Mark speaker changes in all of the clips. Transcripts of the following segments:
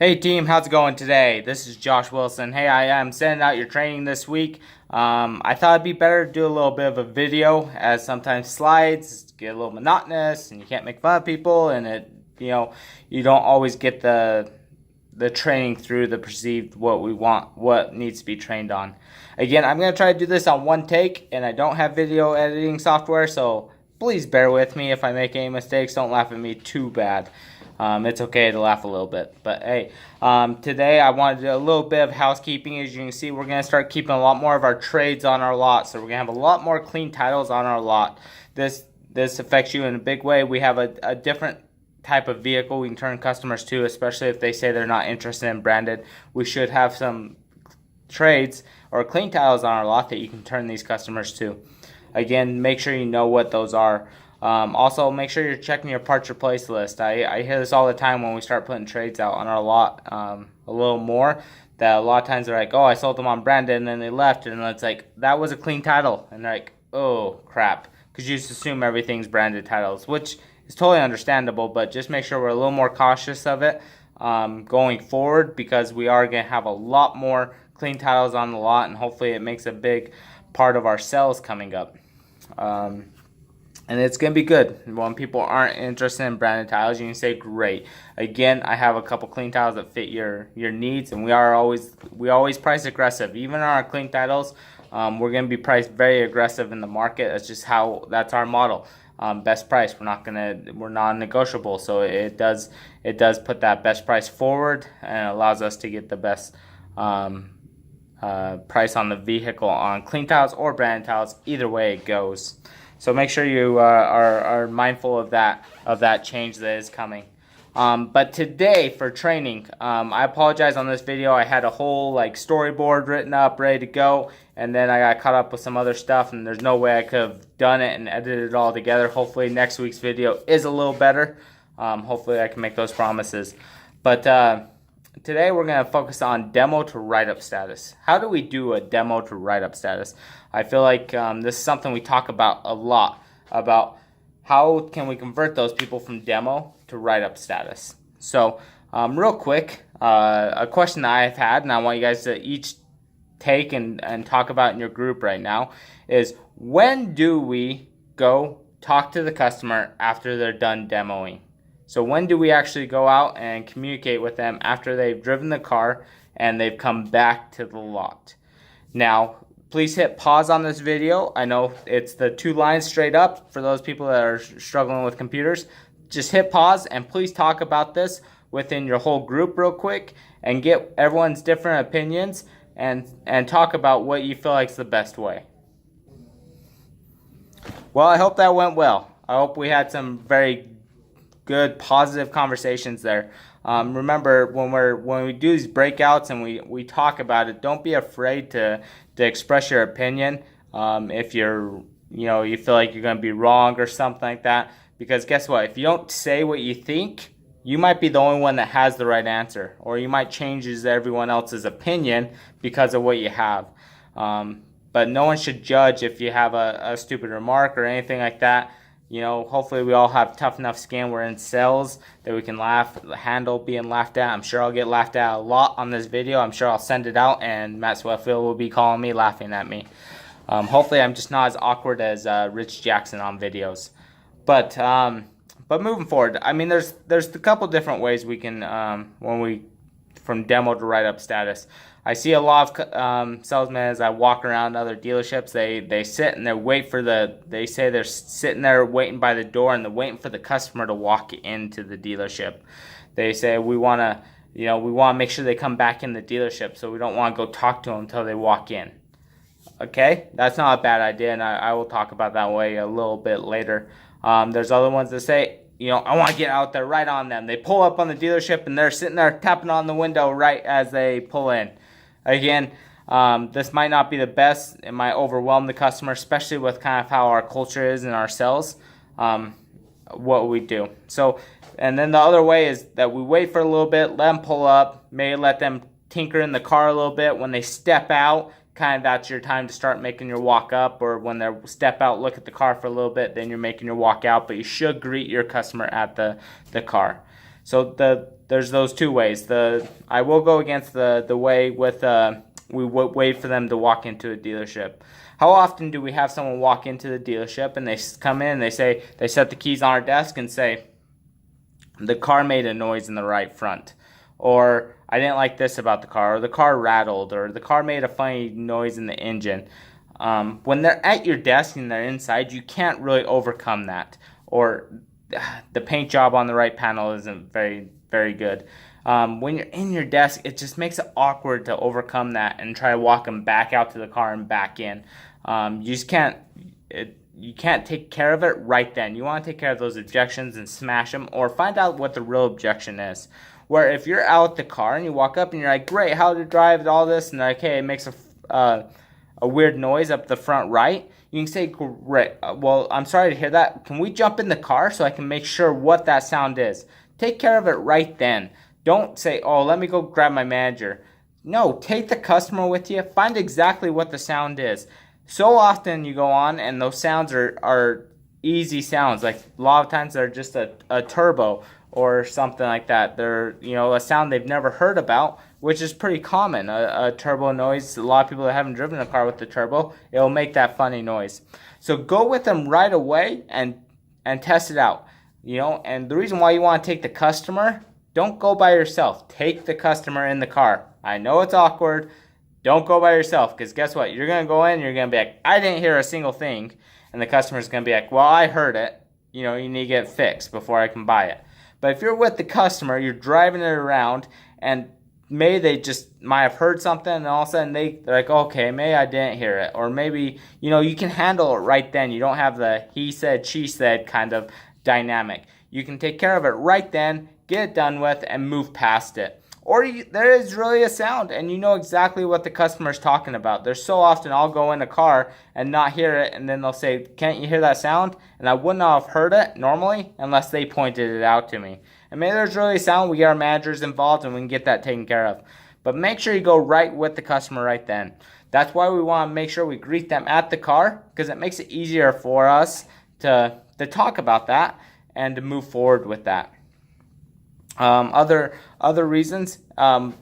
Speaker 1: Hey team, how's it going today? This is Josh Wilson. Hey, I am sending out your training this week. I thought it'd be better to do a little bit of a video, as sometimes slides get a little monotonous and you can't make fun of people, and you don't always get the training through the perceived what we want, what needs to be trained on. Again, I'm gonna try to do this on one take, and I don't have video editing software, so please bear with me if I make any mistakes. Don't laugh at me too bad. It's okay to laugh a little bit. But hey, today I wanted to do a little bit of housekeeping. As you can see, we're going to start keeping a lot more of our trades on our lot. So we're going to have a lot more clean titles on our lot. This affects you in a big way. We have a different type of vehicle we can turn customers to, especially if they say they're not interested in branded. We should have some trades or clean titles on our lot that you can turn these customers to. Again, make sure you know what those are. Also, make sure you're checking your parts replace list. I hear this all the time when we start putting trades out on our lot a little more, that a lot of times they're like, oh, I sold them on branded, and then they left, and it's like, that was a clean title. And they're like, oh, crap. Because you just assume everything's branded titles, which is totally understandable, but just make sure we're a little more cautious of it going forward, because we are going to have a lot more clean titles on the lot, and hopefully it makes a big part of our sales coming up. And it's going to be good. When people aren't interested in branded tiles, you can say, great. Again, I have a couple clean tiles that fit your needs, and we always price aggressive. Even on our clean titles, we're going to be priced very aggressive in the market. That's our model. Best price. We're non-negotiable. So it does put that best price forward, and it allows us to get the best price on the vehicle on clean tiles or branded tiles. Either way it goes. So make sure you are mindful of that change that is coming. But today for training, I apologize on this video. I had a whole storyboard written up, ready to go, and then I got caught up with some other stuff, and there's no way I could have done it and edited it all together. Hopefully next week's video is a little better. Hopefully I can make those promises. But today we're going to focus on demo to write-up status. How do we do a demo to write-up status? I feel like this is something we talk about a lot, about how can we convert those people from demo to write-up status. So real quick, a question that I've had, and I want you guys to each take and talk about in your group right now, is when do we go talk to the customer after they're done demoing? So when do we actually go out and communicate with them after they've driven the car and they've come back to the lot? Now, please hit pause on this video. I know it's the 2 lines straight up for those people that are struggling with computers. Just hit pause and please talk about this within your whole group real quick and get everyone's different opinions and talk about what you feel like is the best way. Well, I hope that went well. I hope we had some very good positive conversations there. Remember, when we do these breakouts and we talk about it, don't be afraid to express your opinion if you feel like you're going to be wrong or something like that, because guess what, if you don't say what you think, you might be the only one that has the right answer, or you might change everyone else's opinion because of what you have. But no one should judge if you have a stupid remark or anything like that. Hopefully we all have tough enough skin. We're in sales that we can handle being laughed at. I'm sure I'll get laughed at a lot on this video. I'm sure I'll send it out and Matt Sweatfield will be calling me, laughing at me. Hopefully I'm just not as awkward as Rich Jackson on videos. But moving forward, I mean, there's a couple different ways we can, from demo to write-up status. I see a lot of salesmen as I walk around other dealerships. They sit and they say they're sitting there waiting by the door and they're waiting for the customer to walk into the dealership. They say we want to make sure they come back in the dealership, so we don't want to go talk to them until they walk in. Okay, that's not a bad idea, and I will talk about that way a little bit later. There's other ones that say, I want to get out there right on them. They pull up on the dealership and they're sitting there tapping on the window right as they pull in. Again, this might not be the best. It might overwhelm the customer, especially with kind of how our culture is in our sales, what we do. So, and then the other way is that we wait for a little bit, let them pull up, maybe let them tinker in the car a little bit. When they step out, kind of that's your time to start making your walk up, or when they step out, look at the car for a little bit, then you're making your walk out, but you should greet your customer at the car. So the there's those two ways. I will go against the way with we wait for them to walk into a dealership. How often do we have someone walk into the dealership and they come in, they set the keys on our desk and say, the car made a noise in the right front, or I didn't like this about the car, or the car rattled, or the car made a funny noise in the engine. When they're at your desk and they're inside, you can't really overcome that, or the paint job on the right panel isn't very, very good. When you're in your desk, it just makes it awkward to overcome that and try to walk them back out to the car and back in. You just can't. You can't take care of it right then. You want to take care of those objections and smash them, or find out what the real objection is. Where if you're out the car and you walk up and you're like, great, how to drive, all this, and they're like, hey, it makes a weird noise up the front right, you can say, great, well, I'm sorry to hear that. Can we jump in the car so I can make sure what that sound is? Take care of it right then. Don't say, oh, let me go grab my manager. No, take the customer with you. Find exactly what the sound is. So often you go on and those sounds are easy sounds. Like a lot of times they're just a turbo or something like that. They're, a sound they've never heard about, which is pretty common. A turbo noise, a lot of people that haven't driven a car with the turbo, it'll make that funny noise. So go with them right away and test it out. And the reason why you want to take the customer, don't go by yourself. Take the customer in the car. I know it's awkward. Don't go by yourself, because guess what? You're going to go in and you're going to be like, I didn't hear a single thing. And the customer's going to be like, well, I heard it. You need to get it fixed before I can buy it. But if you're with the customer, you're driving it around, and maybe they just might have heard something, and all of a sudden they're like, okay, maybe I didn't hear it. Or maybe, you can handle it right then. You don't have the he said, she said kind of dynamic. You can take care of it right then, get it done with, and move past it. Or there is really a sound, and you know exactly what the customer's talking about. There's so often I'll go in a car and not hear it, and then they'll say, can't you hear that sound? And I wouldn't have heard it normally unless they pointed it out to me. And maybe there's really a sound, we get our managers involved, and we can get that taken care of. But make sure you go right with the customer right then. That's why we want to make sure we greet them at the car, because it makes it easier for us to talk about that and to move forward with that. Other reasons,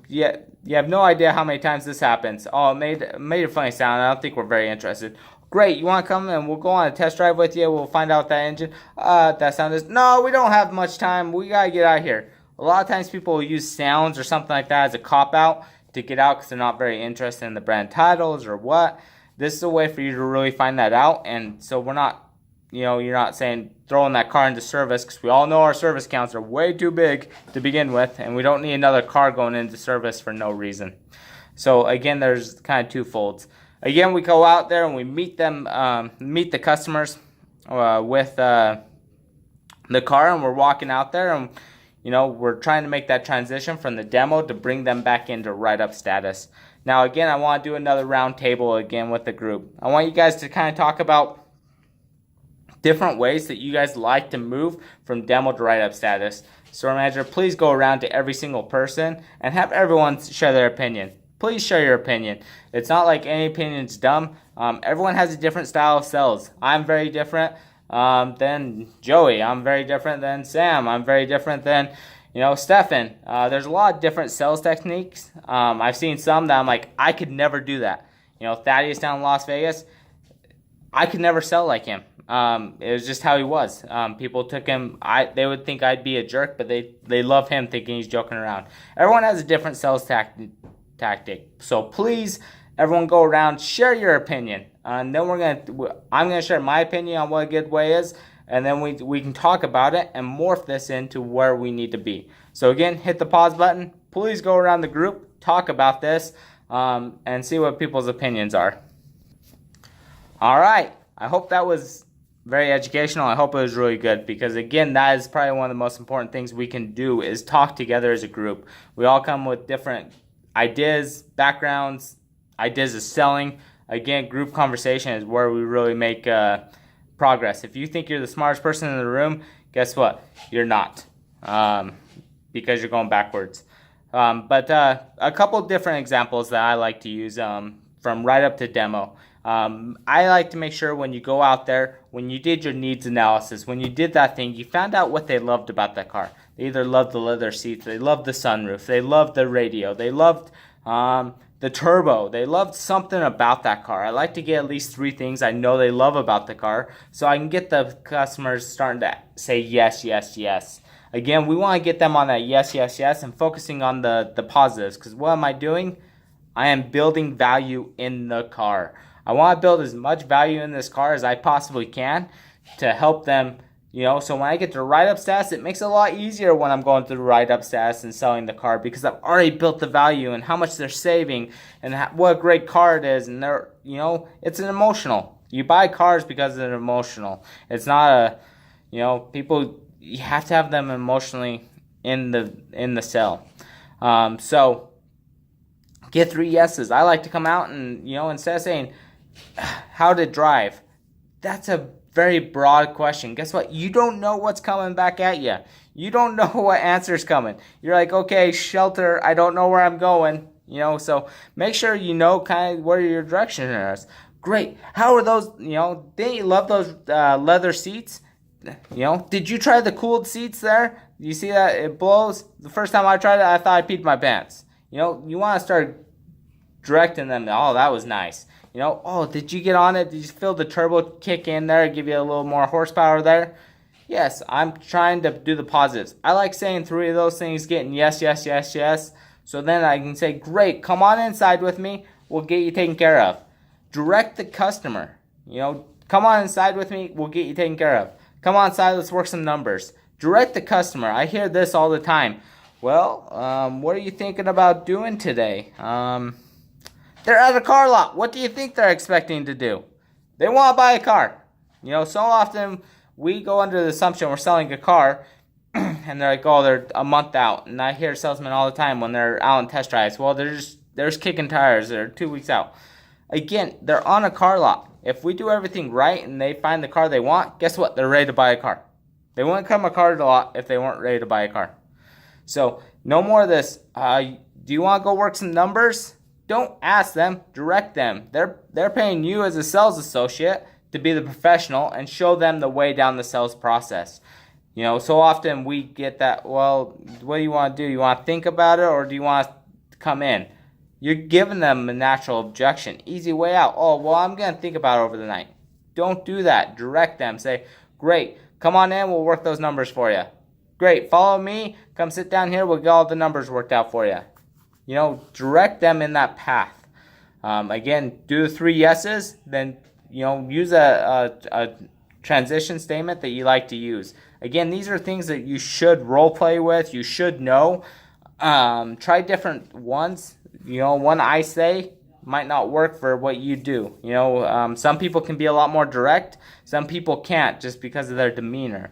Speaker 1: you have no idea how many times this happens. Oh, it made a funny sound. I don't think we're very interested. Great, you want to come and we'll go on a test drive with you. We'll find out that engine, that sound is. No, we don't have much time. We gotta get out of here. A lot of times people will use sounds or something like that as a cop out to get out because they're not very interested in the brand titles or what. This is a way for you to really find that out, and so we're not. You're not saying throwing that car into service, because we all know our service counts are way too big to begin with, and we don't need another car going into service for no reason. So again, there's kind of two folds. Again, we go out there and we meet the customers with the car, and we're walking out there, and we're trying to make that transition from the demo to bring them back into write-up status. Now again, I want to do another round table again with the group. I want you guys to kind of talk about different ways that you guys like to move from demo to write-up status. Store manager, please go around to every single person and have everyone share their opinion. Please share your opinion. It's not like any opinion's dumb. Everyone has a different style of sales. I'm very different than Joey. I'm very different than Sam. I'm very different than Stefan. There's a lot of different sales techniques. I've seen some that I'm like, I could never do that. Thaddeus down in Las Vegas, I could never sell like him. It was just how he was. People took him. They would think I'd be a jerk, but they love him, thinking he's joking around. Everyone has a different sales tactic. So please, everyone, go around, share your opinion, and then I'm gonna share my opinion on what a good way is, and then we can talk about it and morph this into where we need to be. So again, hit the pause button. Please go around the group, talk about this, and see what people's opinions are. All right. I hope that was very educational. I hope it was really good, because again, that is probably one of the most important things we can do, is talk together as a group. We all come with different ideas, backgrounds, ideas of selling. Again, group conversation is where we really make progress. If you think you're the smartest person in the room, guess what? You're not, because you're going backwards. But a couple different examples that I like to use from right up to demo. I like to make sure when you go out there, when you did your needs analysis, when you did that thing, you found out what they loved about that car. They either loved the leather seats, they loved the sunroof, they loved the radio, they loved the turbo. They loved something about that car. I like to get at least 3 things I know they love about the car, so I can get the customers starting to say yes, yes, yes. Again, we want to get them on that yes, yes, yes, and focusing on the positives, because what am I doing? I am building value in the car. I want to build as much value in this car as I possibly can to help them. So when I get to write-up status, it makes it a lot easier when I'm going through write-up status and selling the car, because I've already built the value and how much they're saving and what a great car it is. And it's an emotional. You buy cars because they're emotional. It's not people. You have to have them emotionally in the sale. So get 3 yeses. I like to come out and instead of saying how to drive, that's a very broad question. Guess what? You don't know what's coming back at you. You don't know what answer's coming. You're like, okay, shelter, I don't know where I'm going. So make sure you know kind of where your direction is. Great. How are those? Didn't you love those leather seats? Did you try the cooled seats there? You see that it blows? The first time I tried it, I thought I peed my pants. You want to start directing them. Oh, that was nice. Oh, did you get on it? Did you feel the turbo kick in there, give you a little more horsepower there? Yes, I'm trying to do the positives. I like saying 3 of those things, getting yes, yes, yes, yes. So then I can say, great, come on inside with me. We'll get you taken care of. Direct the customer. Come on inside with me. We'll get you taken care of. Come on inside. Let's work some numbers. Direct the customer. I hear this all the time. Well, what are you thinking about doing today? They're at a car lot. What do you think they're expecting to do? They want to buy a car. So often we go under the assumption we're selling a car, and they're like, oh, they're a month out. And I hear salesmen all the time when they're out on test drives. Well, they're just kicking tires. They're 2 weeks out. Again, they're on a car lot. If we do everything right and they find the car they want, guess what? They're ready to buy a car. They wouldn't come a car lot if they weren't ready to buy a car. So no more of this. Do you want to go work some numbers? Don't ask them, direct them. They're paying you as a sales associate to be the professional and show them the way down the sales process. So often we get that, well, what do you want to do? You want to think about it, or do you want to come in? You're giving them a natural objection. Easy way out. Oh, well, I'm going to think about it over the night. Don't do that. Direct them. Say, great, come on in. We'll work those numbers for you. Great, follow me. Come sit down here. We'll get all the numbers worked out for you. Direct them in that path. Again, do the 3 yeses, then, use a transition statement that you like to use. Again, these are things that you should role play with. You should know. Try different ones. One I say might not work for what you do. Some people can be a lot more direct. Some people can't just because of their demeanor.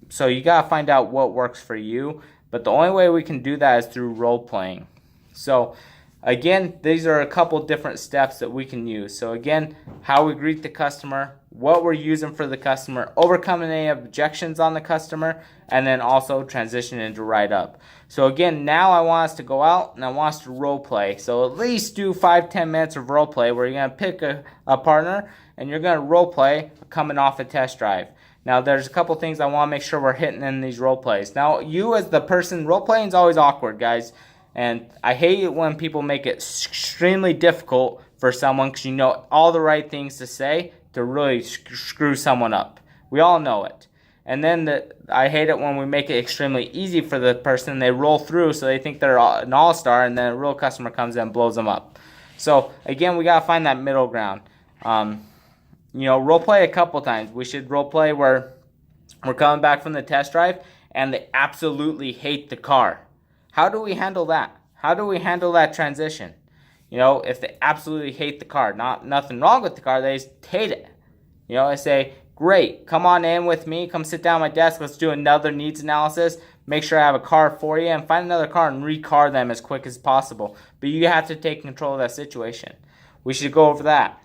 Speaker 1: So you got to find out what works for you. But the only way we can do that is through role playing. So again, these are a couple different steps that we can use. So again, how we greet the customer, what we're using for the customer, overcoming any objections on the customer, and then also transition into write-up. So again, now I want us to go out and I want us to role play. So at least do 5-10 minutes of role play where you're going to pick a partner and you're going to role play coming off a test drive. Now, there's a couple things I want to make sure we're hitting in these role plays. Now, you as the person, role playing is always awkward, guys. And I hate it when people make it extremely difficult for someone because you know all the right things to say to really screw someone up. We all know it. And then I hate it when we make it extremely easy for the person. They roll through so they think they're an all-star, and then a real customer comes in and blows them up. So, again, we got to find that middle ground. Role play a couple times. We should role play where we're coming back from the test drive and they absolutely hate the car. How do we handle that? How do we handle that transition? If they absolutely hate the car, nothing wrong with the car, they just hate it. I say, great, come on in with me, come sit down at my desk, let's do another needs analysis, make sure I have a car for you, and find another car and re-car them as quick as possible. But you have to take control of that situation. We should go over that.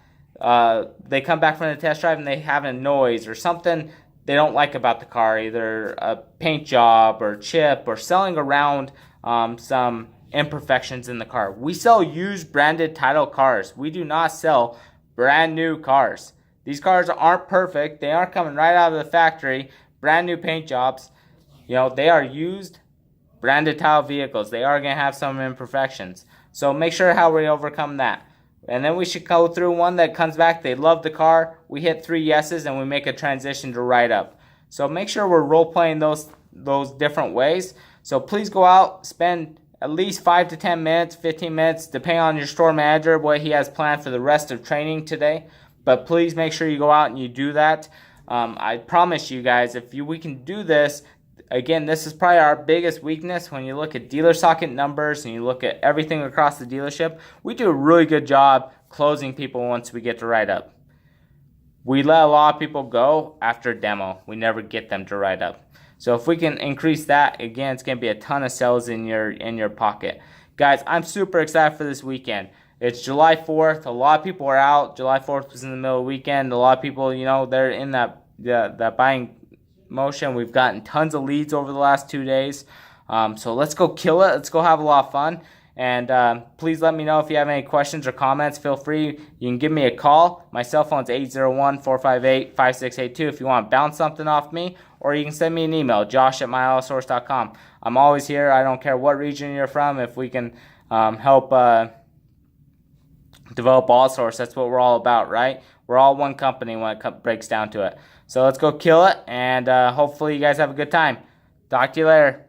Speaker 1: They come back from the test drive and they have a noise or something they don't like about the car, either a paint job or chip or selling around some imperfections in the car. We sell used branded title cars. We do not sell brand new cars. These cars aren't perfect. They aren't coming right out of the factory. Brand new paint jobs. they are used branded tile vehicles. They are going to have some imperfections. So make sure how we overcome that. And then we should go through one that comes back, they love the car, we hit 3 yeses, and we make a transition to write-up. So make sure we're role-playing those different ways. So please go out, spend at least 5 to 10 minutes, 15 minutes, depending on your store manager, what he has planned for the rest of training today. But please make sure you go out and you do that. I promise you guys, if we can do this, again, this is probably our biggest weakness when you look at dealer socket numbers and you look at everything across the dealership. We do a really good job closing people once we get to write-up. We let a lot of people go after demo. We never get them to write-up. So if we can increase that, again, it's going to be a ton of sales in your pocket. Guys, I'm super excited for this weekend. It's July 4th. A lot of people are out. July 4th was in the middle of the weekend. A lot of people, they're in that buying motion. We've gotten tons of leads over the last 2 days. So let's go kill it. Let's go have a lot of fun. And please let me know if you have any questions or comments. Feel free. You can give me a call. My cell phone's 801-458-5682 if you want to bounce something off me. Or you can send me an email, josh@myautosource.com. I'm always here. I don't care what region you're from. If we can help develop AutoSource, that's what we're all about, right? We're all one company when it breaks down to it. So let's go kill it. And hopefully you guys have a good time. Talk to you later.